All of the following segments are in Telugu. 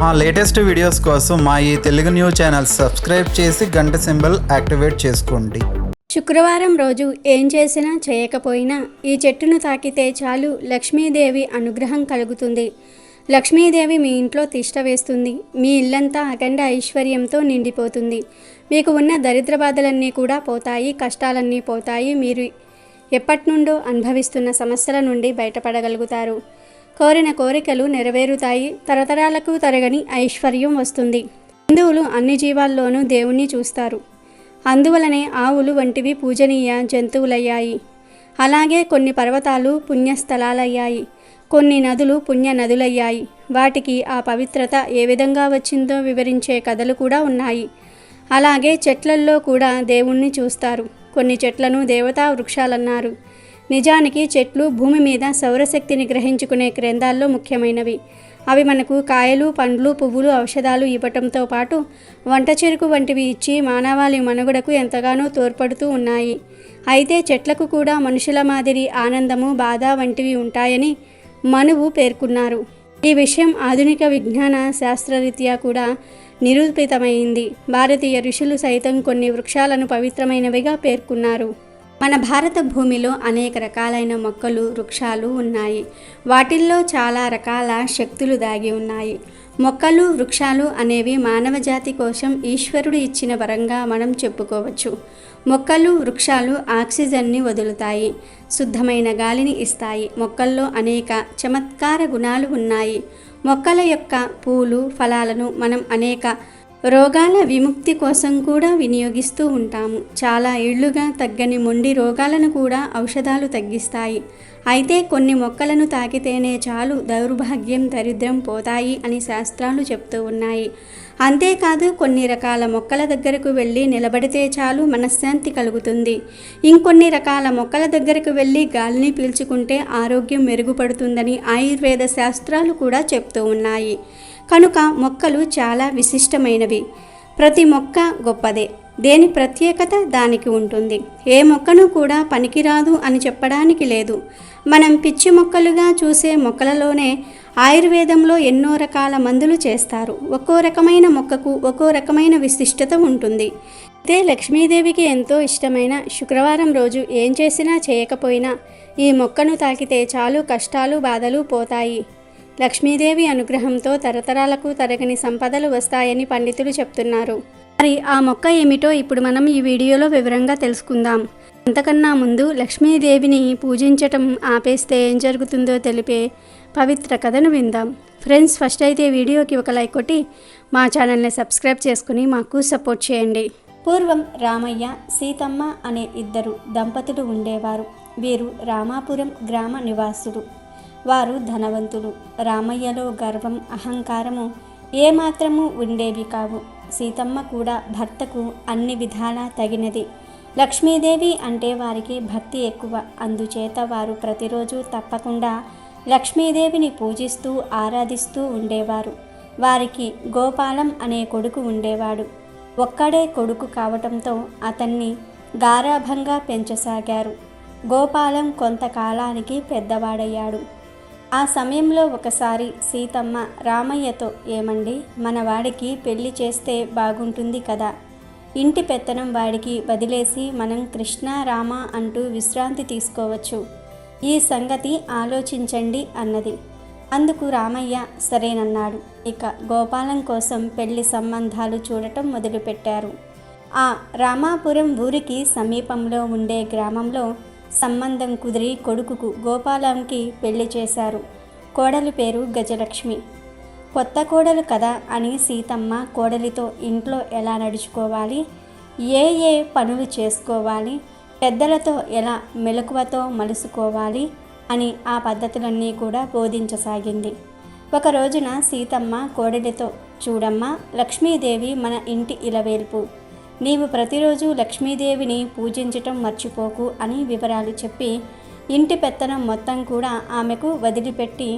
మా లేటెస్ట్ వీడియోస్ కోసం మా ఈ తెలుగు న్యూస్ ఛానల్ సబ్స్క్రైబ్ చేసి గంట సింబల్ యాక్టివేట్ చేసుకోండి. శుక్రవారం రోజు ఏం చేసినా చేయకపోయినా ఈ చెట్టును తాకితే చాలు లక్ష్మీదేవి అనుగ్రహం కలుగుతుంది. లక్ష్మీదేవి మీ ఇంట్లో తిష్ట వేస్తుంది. మీ ఇల్లంతా అఖండ ఐశ్వర్యంతో నిండిపోతుంది. మీకు ఉన్న దరిద్ర బాధలన్నీ కూడా పోతాయి, కష్టాలన్నీ పోతాయి. మీరు ఎప్పటి నుండో అనుభవిస్తున్న సమస్యల నుండి బయటపడగలుగుతారు. కోరిన కోరికలు నెరవేరుతాయి. తరతరాలకు తరగని ఐశ్వర్యం వస్తుంది. హిందువులు అన్ని జీవాల్లోనూ దేవుణ్ణి చూస్తారు. అందువలనే ఆవులు వంటివి పూజనీయ జంతువులయ్యాయి. అలాగే కొన్ని పర్వతాలు పుణ్యస్థలాలయ్యాయి. కొన్ని నదులు పుణ్య నదులయ్యాయి. వాటికి ఆ పవిత్రత ఏ విధంగా వచ్చిందో వివరించే కథలు కూడా ఉన్నాయి. అలాగే చెట్లల్లో కూడా దేవుణ్ణి చూస్తారు. కొన్ని చెట్లను దేవతా వృక్షాలన్నారు. నిజానికి చెట్లు భూమి మీద సౌరశక్తిని గ్రహించుకునే కేంద్రాల్లో ముఖ్యమైనవి. అవి మనకు కాయలు, పండ్లు, పువ్వులు, ఔషధాలు ఇవ్వటంతో పాటు వంట చెరుకు వంటివి ఇచ్చి మానవాళి మనుగడకు ఎంతగానో తోడ్పడుతూ ఉన్నాయి. అయితే చెట్లకు కూడా మనుషుల మాదిరి ఆనందము, బాధ వంటివి ఉంటాయని మనువు పేర్కొన్నారు. ఈ విషయం ఆధునిక విజ్ఞాన శాస్త్రరీత్యా కూడా నిరూపితమైంది. భారతీయ ఋషులు సైతం కొన్ని వృక్షాలను పవిత్రమైనవిగా పేర్కొన్నారు. మన భారత భూమిలో అనేక రకాలైన మొక్కలు, వృక్షాలు ఉన్నాయి. వాటిల్లో చాలా రకాల శక్తులు దాగి ఉన్నాయి. మొక్కలు, వృక్షాలు అనేవి మానవ జాతి కోసం ఈశ్వరుడు ఇచ్చిన వరంగా మనం చెప్పుకోవచ్చు. మొక్కలు, వృక్షాలు ఆక్సిజన్ని వదులుతాయి, శుద్ధమైన గాలిని ఇస్తాయి. మొక్కల్లో అనేక చమత్కార గుణాలు ఉన్నాయి. మొక్కల యొక్క పూలు, ఫలాలను మనం అనేక రోగాల విముక్తి కోసం కూడా వినియోగిస్తూ ఉంటాము. చాలా ఏళ్లుగా తగ్గని మొండి రోగాలను కూడా ఔషధాలు తగ్గిస్తాయి. అయితే కొన్ని మొక్కలను తాకితేనే చాలు దౌర్భాగ్యం, దరిద్రం పోతాయి అని శాస్త్రాలు చెప్తూ ఉన్నాయి. అంతేకాదు కొన్ని రకాల మొక్కల దగ్గరకు వెళ్ళి నిలబడితే చాలు మనశ్శాంతి కలుగుతుంది. ఇంకొన్ని రకాల మొక్కల దగ్గరకు వెళ్ళి గాలిని పీల్చుకుంటే ఆరోగ్యం మెరుగుపడుతుందని ఆయుర్వేద శాస్త్రాలు కూడా చెప్తూ ఉన్నాయి. కనుక మొక్కలు చాలా విశిష్టమైనవి. ప్రతి మొక్క గొప్పదే. దేని ప్రత్యేకత దానికి ఉంటుంది. ఏ మొక్కను కూడా పనికిరాదు అని చెప్పడానికి లేదు. మనం పిచ్చి మొక్కలుగా చూసే మొక్కలలోనే ఆయుర్వేదంలో ఎన్నో రకాల మందులు చేస్తారు. ఒక్కో రకమైన మొక్కకు ఒక్కో రకమైన విశిష్టత ఉంటుంది. అయితే లక్ష్మీదేవికి ఎంతో ఇష్టమైన శుక్రవారం రోజు ఏం చేసినా చేయకపోయినా ఈ మొక్కను తాకితే చాలు కష్టాలు, బాధలు పోతాయి. లక్ష్మీదేవి అనుగ్రహంతో తరతరాలకు తరగని సంపదలు వస్తాయని పండితులు చెప్తున్నారు. మరి ఆ మొక్క ఏమిటో ఇప్పుడు మనం ఈ వీడియోలో వివరంగా తెలుసుకుందాం. అంతకన్నా ముందు లక్ష్మీదేవిని పూజించటం ఆపేస్తే ఏం జరుగుతుందో తెలిపే పవిత్ర కథను విందాం. ఫ్రెండ్స్, ఫస్ట్ అయితే వీడియోకి ఒక లైక్ కొట్టి మా ఛానల్ని సబ్స్క్రైబ్ చేసుకుని మాకు సపోర్ట్ చేయండి. పూర్వం రామయ్య, సీతమ్మ అనే ఇద్దరు దంపతులు ఉండేవారు. వీరు రామాపురం గ్రామ నివాసులు. వారు ధనవంతులు. రామయ్యలో గర్వం, అహంకారము ఏమాత్రము ఉండేవి కావు. సీతమ్మ కూడా భర్తకు అన్ని విధాలా తగినది. లక్ష్మీదేవి అంటే వారికి భక్తి ఎక్కువ. అందుచేత వారు ప్రతిరోజు తప్పకుండా లక్ష్మీదేవిని పూజిస్తూ ఆరాధిస్తూ ఉండేవారు. వారికి గోపాలం అనే కొడుకు ఉండేవాడు. ఒక్కడే కొడుకు కావటంతో అతన్ని గారాభంగా పెంచసాగారు. గోపాలం కొంతకాలానికి పెద్దవాడయ్యాడు. ఆ సమయంలో ఒకసారి సీతమ్మ రామయ్యతో, ఏమండి, మన వాడికి పెళ్లి చేస్తే బాగుంటుంది కదా. ఇంటి పెత్తనం వాడికి వదిలేసి మనం కృష్ణ, రామ అంటూ విశ్రాంతి తీసుకోవచ్చు. ఈ సంగతి ఆలోచించండి అన్నది. అందుకు రామయ్య సరేనన్నాడు. ఇక గోపాలం కోసం పెళ్లి సంబంధాలు చూడటం మొదలుపెట్టారు. ఆ రామాపురం ఊరికి సమీపంలో ఉండే గ్రామంలో సంబంధం కుదిరి కొడుకుకు గోపాలంకి పెళ్లి చేశారు. కోడలి పేరు గజలక్ష్మి. కొత్త కోడలు కదా అని సీతమ్మ కోడలితో ఇంట్లో ఎలా నడుచుకోవాలి, ఏ ఏ పనులు చేసుకోవాలి, పెద్దలతో ఎలా మెలకువతో మలుసుకోవాలి అని ఆ పద్ధతులన్నీ కూడా బోధించసాగింది. ఒక రోజున సీతమ్మ కోడలితో, చూడమ్మా, లక్ష్మీదేవి మన ఇంటి ఇలవేల్పు. నీవు ప్రతిరోజు లక్ష్మీదేవిని పూజించటం మర్చిపోకు అని వివరాలు చెప్పి ఇంటి పెత్తనం మొత్తం కూడా ఆమెకు వదిలిపెట్టి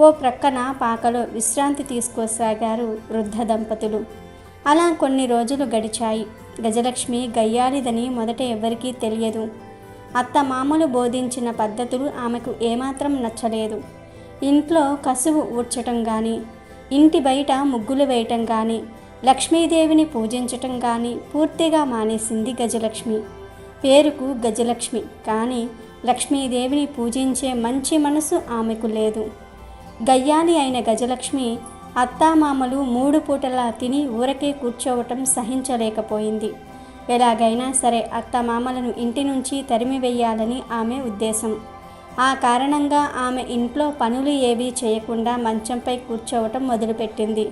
ఓ ప్రక్కన పాకలో విశ్రాంతి తీసుకోసాగారు వృద్ధ దంపతులు. అలా కొన్ని రోజులు గడిచాయి. గజలక్ష్మి గయ్యాలిదని మొదట ఎవరికీ తెలియదు. అత్తమామలు బోధించిన పద్ధతులు ఆమెకు ఏమాత్రం నచ్చలేదు. ఇంట్లో కసువు ఊడ్చటం కానీ, ఇంటి బయట ముగ్గులు వేయటం కానీ లక్ష్మీదేవిని పూజించటం కానీ పూర్తిగా మానేసింది గజలక్ష్మి. పేరుకు గజలక్ష్మి, కానీ లక్ష్మీదేవిని పూజించే మంచి మనసు ఆమెకు లేదు. గయ్యాలి అయిన గజలక్ష్మి అత్తామామలు 3 పూటలా తిని ఊరకే కూర్చోవటం సహించలేకపోయింది. ఎలాగైనా సరే అత్తమామలను ఇంటి నుంచి తరిమివేయాలని ఆమె ఉద్దేశం. ఆ కారణంగా ఆమె ఇంట్లో పనులు ఏవీ చేయకుండా మంచంపై కూర్చోవటం మొదలుపెట్టింది.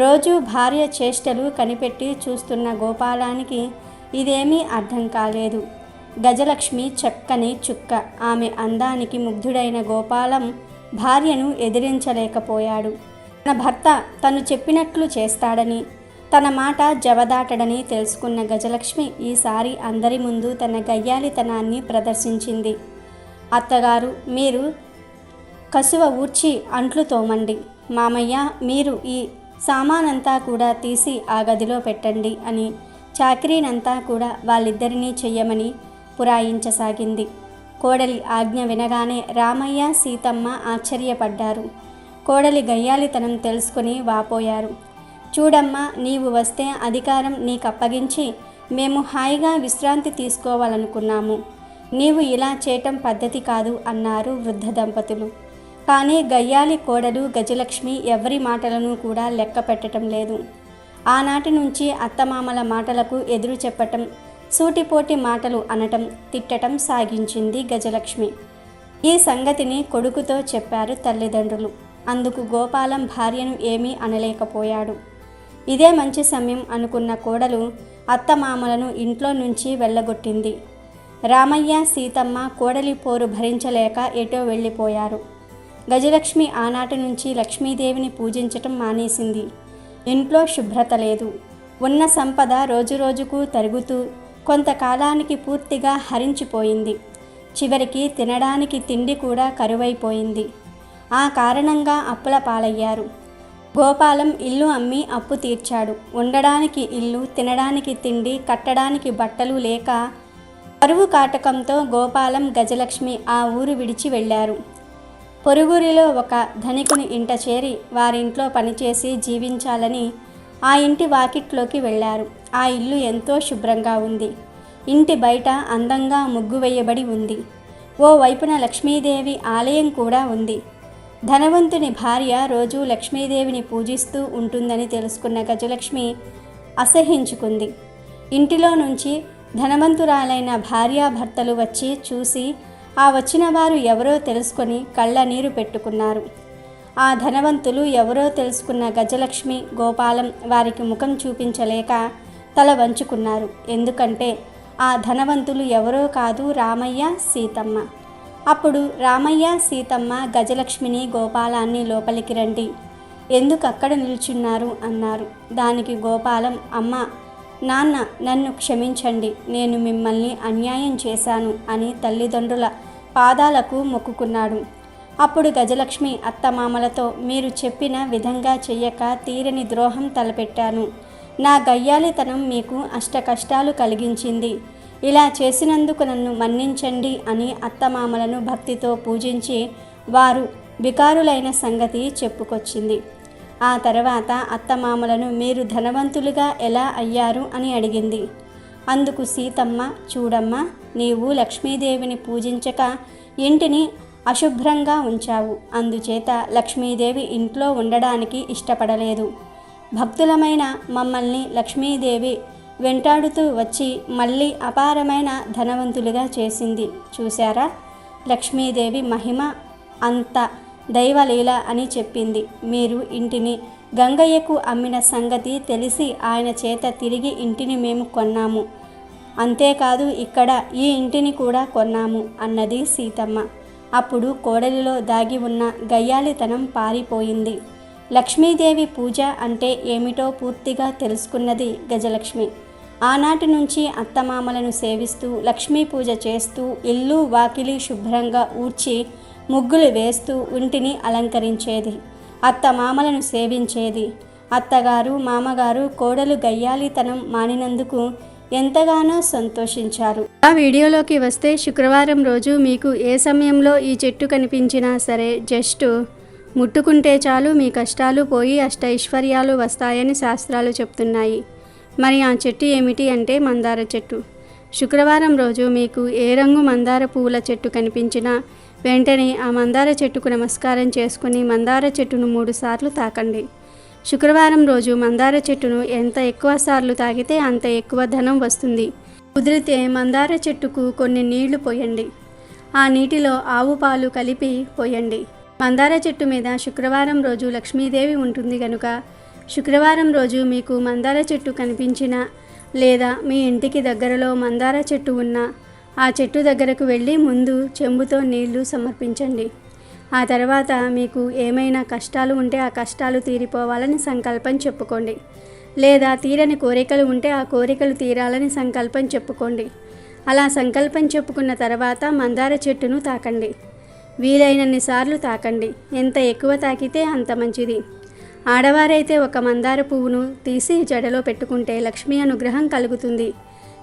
రోజు భార్య చేష్టలు కనిపెట్టి చూస్తున్న గోపాలానికి ఇదేమీ అర్థం కాలేదు. గజలక్ష్మి చక్కని చుక్క. ఆమె అందానికి ముగ్ధుడైన గోపాలం భార్యను ఎదిరించలేకపోయాడు. తన భర్త తను చెప్పినట్లు చేస్తాడని, తన మాట జవదాటడని తెలుసుకున్న గజలక్ష్మి ఈసారి అందరి ముందు తన గయ్యాలితనాన్ని ప్రదర్శించింది. అత్తగారు, మీరు కసువ ఊడ్చి అంట్లు తోమండి. మామయ్య, మీరు ఈ సామానంతా కూడా తీసి ఆ గదిలో పెట్టండి అని చాకరీనంతా కూడా వాళ్ళిద్దరినీ చెయ్యమని పురాయించసాగింది. కోడలి ఆజ్ఞ వినగానే రామయ్య, సీతమ్మ ఆశ్చర్యపడ్డారు. కోడలి గయ్యాలితనం తెలుసుకుని వాపోయారు. చూడమ్మా, నీవు వస్తే అధికారం నీకప్పగించి మేము హాయిగా విశ్రాంతి తీసుకోవాలనుకున్నాము. నీవు ఇలా చేయటం పద్ధతి కాదు అన్నారు వృద్ధ దంపతులు. కానీ గయ్యాలి కోడలు గజలక్ష్మి ఎవరి మాటలను కూడా లెక్క పెట్టడం లేదు. ఆనాటి నుంచి అత్తమామల మాటలకు ఎదురు చెప్పటం, సూటిపోటి మాటలు అనటం, తిట్టటం సాగించింది గజలక్ష్మి. ఈ సంగతిని కొడుకుతో చెప్పారు తల్లిదండ్రులు. అందుకు గోపాలం భార్యను ఏమీ అనలేకపోయాడు. ఇదే మంచి సమయం అనుకున్న కోడలు అత్తమామలను ఇంట్లో నుంచి వెళ్ళగొట్టింది. రామయ్య, సీతమ్మ కోడలి పోరు భరించలేక ఎటో వెళ్ళిపోయారు. గజలక్ష్మి ఆనాటి నుంచి లక్ష్మీదేవిని పూజించటం మానేసింది. ఇంట్లో శుభ్రత లేదు. ఉన్న సంపద రోజురోజుకు తరుగుతూ కొంతకాలానికి పూర్తిగా హరించిపోయింది. చివరికి తినడానికి తిండి కూడా కరువైపోయింది. ఆ కారణంగా అప్పుల పాలయ్యారు. గోపాలం ఇల్లు అమ్మి అప్పు తీర్చాడు. ఉండడానికి ఇల్లు, తినడానికి తిండి, కట్టడానికి బట్టలు లేక కరువు కాటకంతో గోపాలం, గజలక్ష్మి ఆ ఊరు విడిచి వెళ్ళారు. పొరుగురిలో ఒక ధనికుని ఇంట చేరి వారింట్లో పనిచేసి జీవించాలని ఆ ఇంటి వాకిట్లోకి వెళ్ళారు. ఆ ఇల్లు ఎంతో శుభ్రంగా ఉంది. ఇంటి బయట అందంగా ముగ్గు వేయబడి ఉంది. ఓ వైపున లక్ష్మీదేవి ఆలయం కూడా ఉంది. ధనవంతుని భార్య రోజు లక్ష్మీదేవిని పూజిస్తూ ఉంటుందని తెలుసుకున్న గజలక్ష్మి అసహ్యించుకుంది. ఇంటిలో నుంచి ధనవంతురాలైన భార్యాభర్తలు వచ్చి చూసి ఆ వచ్చిన వారు ఎవరో తెలుసుకొని కళ్ళ నీరు పెట్టుకున్నారు. ఆ ధనవంతులు ఎవరో తెలుసుకున్న గజలక్ష్మి, గోపాలం వారికి ముఖం చూపించలేక తల వంచుకున్నారు. ఎందుకంటే ఆ ధనవంతులు ఎవరో కాదు, రామయ్య, సీతమ్మ. అప్పుడు రామయ్య, సీతమ్మ గజలక్ష్మిని, గోపాలాన్ని లోపలికి రండి, ఎందుకు అక్కడ నిల్చున్నారు అన్నారు. దానికి గోపాలం, అమ్మ, నాన్న, నన్ను క్షమించండి, నేను మిమ్మల్ని అన్యాయం చేశాను అని తల్లిదండ్రుల పాదాలకు మొక్కుకున్నాడు. అప్పుడు గజలక్ష్మి అత్తమామలతో, మీరు చెప్పిన విధంగా చెయ్యక తీరని ద్రోహం తలపెట్టాను. నా గయ్యాలితనం మీకు అష్టకష్టాలు కలిగించింది. ఇలా చేసినందుకు నన్ను మన్నించండి అని అత్తమామలను భక్తితో పూజించి వారు వికారులైన సంగతి చెప్పుకొచ్చింది. ఆ తర్వాత అత్తమామలను మీరు ధనవంతులుగా ఎలా అయ్యారు అని అడిగింది. అందుకు సీతమ్మ, చూడమ్మా, నీవు లక్ష్మీదేవిని పూజించక ఇంటిని అశుభ్రంగా ఉంచావు. అందుచేత లక్ష్మీదేవి ఇంట్లో ఉండడానికి ఇష్టపడలేదు. భక్తులమైన మమ్మల్ని లక్ష్మీదేవి వెంటాడుతూ వచ్చి మళ్ళీ అపారమైన ధనవంతులుగా చేసింది. చూశారా, లక్ష్మీదేవి మహిమ అంత దైవలీల అని చెప్పింది. మీరు ఇంటిని గంగయ్యకు అమ్మిన సంగతి తెలిసి ఆయన చేత తిరిగి ఇంటిని మేము కొన్నాము. అంతేకాదు ఇక్కడ ఈ ఇంటిని కూడా కొన్నాము అన్నది సీతమ్మ. అప్పుడు కోడలిలో దాగి ఉన్న గయ్యాలితనం పారిపోయింది. లక్ష్మీదేవి పూజ అంటే ఏమిటో పూర్తిగా తెలుసుకున్నది గజలక్ష్మి. ఆనాటి నుంచి అత్తమామలను సేవిస్తూ లక్ష్మీ పూజ చేస్తూ ఇల్లు వాకిలి శుభ్రంగా ఊడ్చి ముగ్గులు వేస్తూ ఇంటిని అలంకరించేది. అత్తమామలను సేవించేది. అత్తగారు, మామగారు కోడలు గయ్యాలితనం మానినందుకు ఎంతగానో సంతోషించారు. ఆ వీడియోలోకి వస్తే శుక్రవారం రోజు మీకు ఏ సమయంలో ఈ చెట్టు కనిపించినా సరే జస్ట్ ముట్టుకుంటే చాలు మీ కష్టాలు పోయి అష్టైశ్వర్యాలు వస్తాయని శాస్త్రాలు చెప్తున్నాయి. మరి ఆ చెట్టు ఏమిటి అంటే మందార చెట్టు. శుక్రవారం రోజు మీకు ఏ రంగు మందార పువ్వుల చెట్టు కనిపించినా వెంటనే ఆ మందార చెట్టుకు నమస్కారం చేసుకుని మందార చెట్టును 3 సార్లు తాకండి. శుక్రవారం రోజు మందార చెట్టును ఎంత ఎక్కువ సార్లు తాకితే అంత ఎక్కువ ధనం వస్తుంది. కుదిరితే మందార చెట్టుకు కొన్ని నీళ్లు పోయండి. ఆ నీటిలో ఆవు పాలు కలిపి పోయండి. మందార చెట్టు మీద శుక్రవారం రోజు లక్ష్మీదేవి ఉంటుంది కనుక శుక్రవారం రోజు మీకు మందార చెట్టు కనిపించిన లేదా మీ ఇంటికి దగ్గరలో మందార చెట్టు ఉన్నా ఆ చెట్టు దగ్గరకు వెళ్ళి ముందు చెంబుతో నీళ్లు సమర్పించండి. ఆ తర్వాత మీకు ఏమైనా కష్టాలు ఉంటే ఆ కష్టాలు తీరిపోవాలని సంకల్పం చెప్పుకోండి. లేదా తీరని కోరికలు ఉంటే ఆ కోరికలు తీరాలని సంకల్పం చెప్పుకోండి. అలా సంకల్పం చెప్పుకున్న తర్వాత మందార చెట్టును తాకండి. వీలైనన్ని సార్లు తాకండి. ఎంత ఎక్కువ తాకితే అంత మంచిది. ఆడవారైతే ఒక మందార పువ్వును తీసి జడలో పెట్టుకుంటే లక్ష్మీ అనుగ్రహం కలుగుతుంది.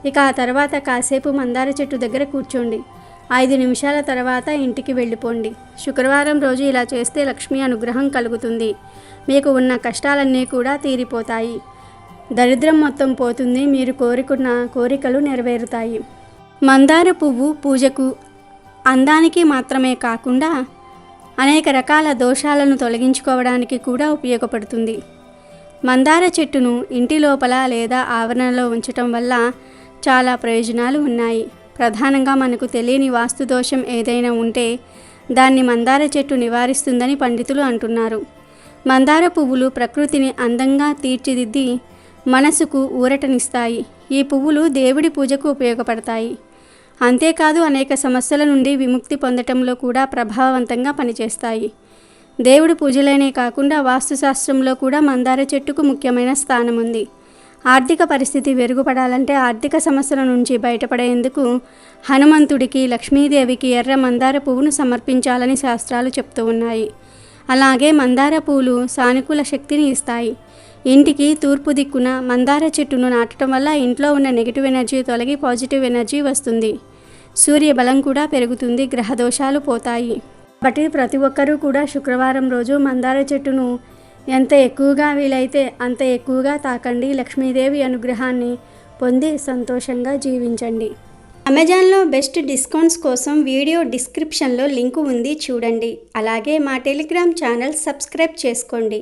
ఇక ఆ తర్వాత కాసేపు మందార చెట్టు దగ్గర కూర్చోండి. 5 నిమిషాల తర్వాత ఇంటికి వెళ్ళిపోండి. శుక్రవారం రోజు ఇలా చేస్తే లక్ష్మీ అనుగ్రహం కలుగుతుంది. మీకు ఉన్న కష్టాలన్నీ కూడా తీరిపోతాయి. దరిద్రం మొత్తం పోతుంది. మీరు కోరుకున్న కోరికలు నెరవేరుతాయి. మందార పువ్వు పూజకు అందానికి మాత్రమే కాకుండా అనేక రకాల దోషాలను తొలగించుకోవడానికి కూడా ఉపయోగపడుతుంది. మందార చెట్టును ఇంటి లోపల లేదా ఆవరణలో ఉంచటం వల్ల చాలా ప్రయోజనాలు ఉన్నాయి. ప్రధానంగా మనకు తెలియని వాస్తు దోషం ఏదైనా ఉంటే దాన్ని మందార చెట్టు నివారిస్తుందని పండితులు అంటున్నారు. మందార పువ్వులు ప్రకృతిని అందంగా తీర్చిదిద్ది మనసుకు ఊరటనిస్తాయి. ఈ పువ్వులు దేవుడి పూజకు ఉపయోగపడతాయి. అంతేకాదు అనేక సమస్యల నుండి విముక్తి పొందటంలో కూడా ప్రభావవంతంగా పనిచేస్తాయి. దేవుడి పూజలనే కాకుండా వాస్తుశాస్త్రంలో కూడా మందార చెట్టుకు ముఖ్యమైన స్థానం ఉంది. ఆర్థిక పరిస్థితి మెరుగుపడాలంటే ఆర్థిక సమస్యల నుంచి బయటపడేందుకు హనుమంతుడికి లక్ష్మీదేవికి ఎర్ర మందార పువ్వును సమర్పించాలని శాస్త్రాలు చెప్తూ ఉన్నాయి. అలాగే మందార పువ్వులు సానుకూల శక్తిని ఇస్తాయి. ఇంటికి తూర్పు దిక్కున మందార చెట్టును నాటడం వల్ల ఇంట్లో ఉన్న నెగిటివ్ ఎనర్జీ తొలగి పాజిటివ్ ఎనర్జీ వస్తుంది. సూర్య బలం కూడా పెరుగుతుంది. గ్రహ దోషాలు పోతాయి. కాబట్టి ప్రతి ఒక్కరూ కూడా శుక్రవారం రోజు మందార చెట్టును ఎంత ఎక్కువగా వీలైతే అంత ఎక్కువగా తాకండి. లక్ష్మీదేవి అనుగ్రహాన్ని పొంది సంతోషంగా జీవించండి. అమెజాన్లో బెస్ట్ డిస్కౌంట్స్ కోసం వీడియో డిస్క్రిప్షన్లో లింకు ఉంది, చూడండి. అలాగే మా టెలిగ్రామ్ ఛానల్ సబ్స్క్రైబ్ చేసుకోండి.